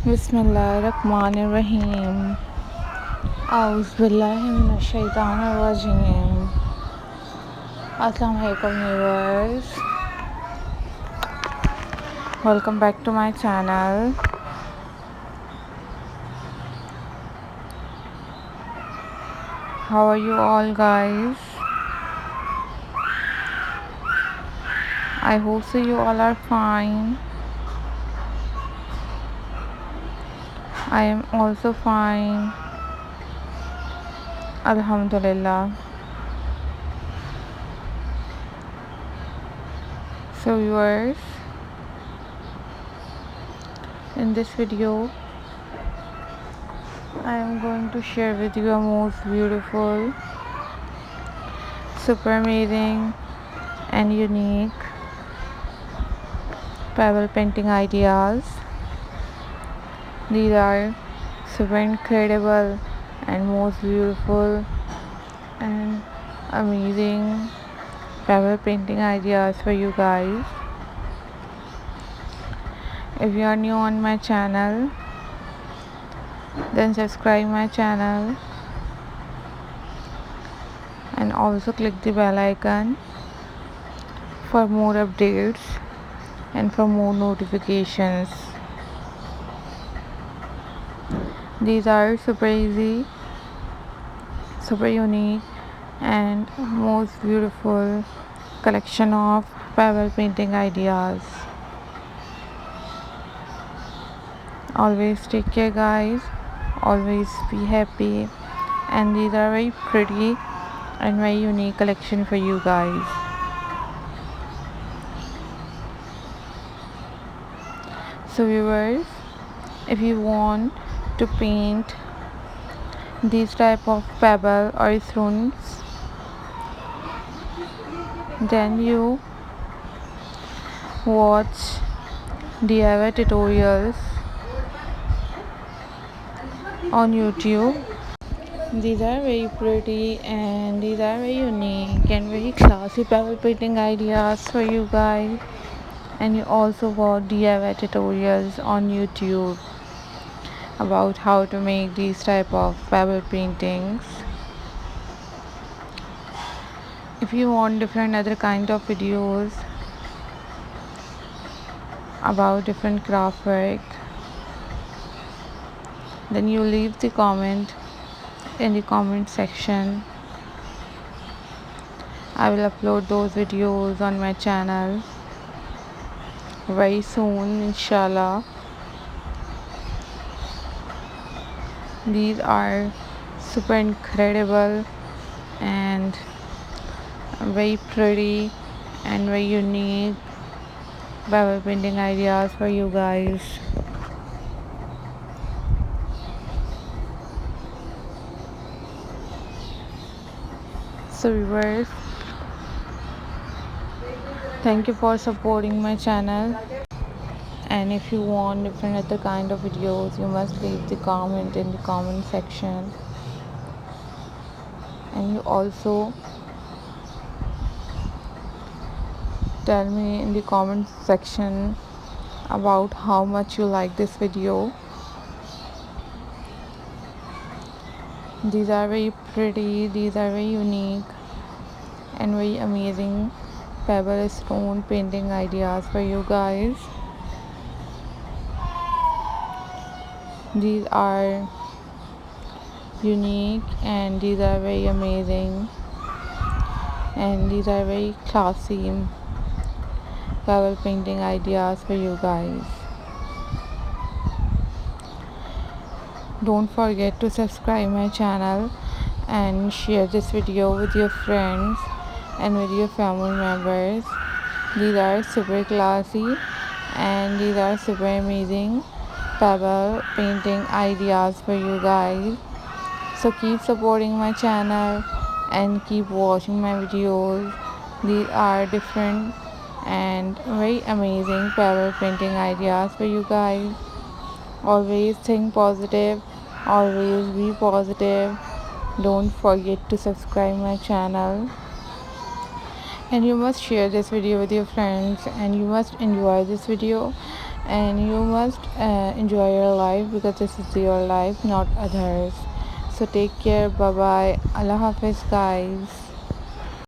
बिस्मिल्लाहिर्रहमानिर्रहीम। औज़ुबिल्लाहिमिनश्शैतानिर्रजीम। अस्सलाम वालेकुम viewers. Welcome back to my channel. How are you all guys? I hope so you all are fine. I am also fine. Alhamdulillah. So viewers, in this video I am going to share with you a most beautiful, super amazing and unique pebble painting ideas. These are super incredible and most beautiful and amazing pebble painting ideas for you guys. If you are new on my channel, then subscribe my channel and also click the bell icon for more updates and for more notifications. These are super easy, super unique and most beautiful collection of pebble painting ideas. Always take care guys, always be happy, and these are very pretty and very unique collection for you guys. So viewers, if you want to paint these type of pebble or stones, then you watch DIY tutorials on YouTube. These are very pretty and these are very unique and very classy pebble painting ideas for you guys. And you also watch DIY tutorials on YouTube about how to make these type of pebble paintings. If you want different other kind of videos about different craft work, then you leave the comment in the comment section. I will upload those videos on my channel very soon, inshallah. These are super incredible and very pretty and very unique pebble painting ideas for you guys. So viewers, thank you for supporting my channel, and if you want different other kind of videos, you must leave the comment in the comment section, and you also tell me in the comment section about how much you like this video. These are very pretty, these are very unique and very amazing pebble stone painting ideas for you guys. These are unique and these are very amazing and these are very classy pebble painting ideas for you guys. Don't forget to subscribe my channel and share this video with your friends and with your family members. These are super classy and these are super amazing pebble painting ideas for you guys. So keep supporting my channel and keep watching my videos. These are different and very amazing pebble painting ideas for you guys. Always think positive, always be positive. Don't forget to subscribe my channel, and you must share this video with your friends, and you must enjoy this video and you must enjoy your life because this is your life, not others. So take care. Bye bye. Allah Hafiz, guys.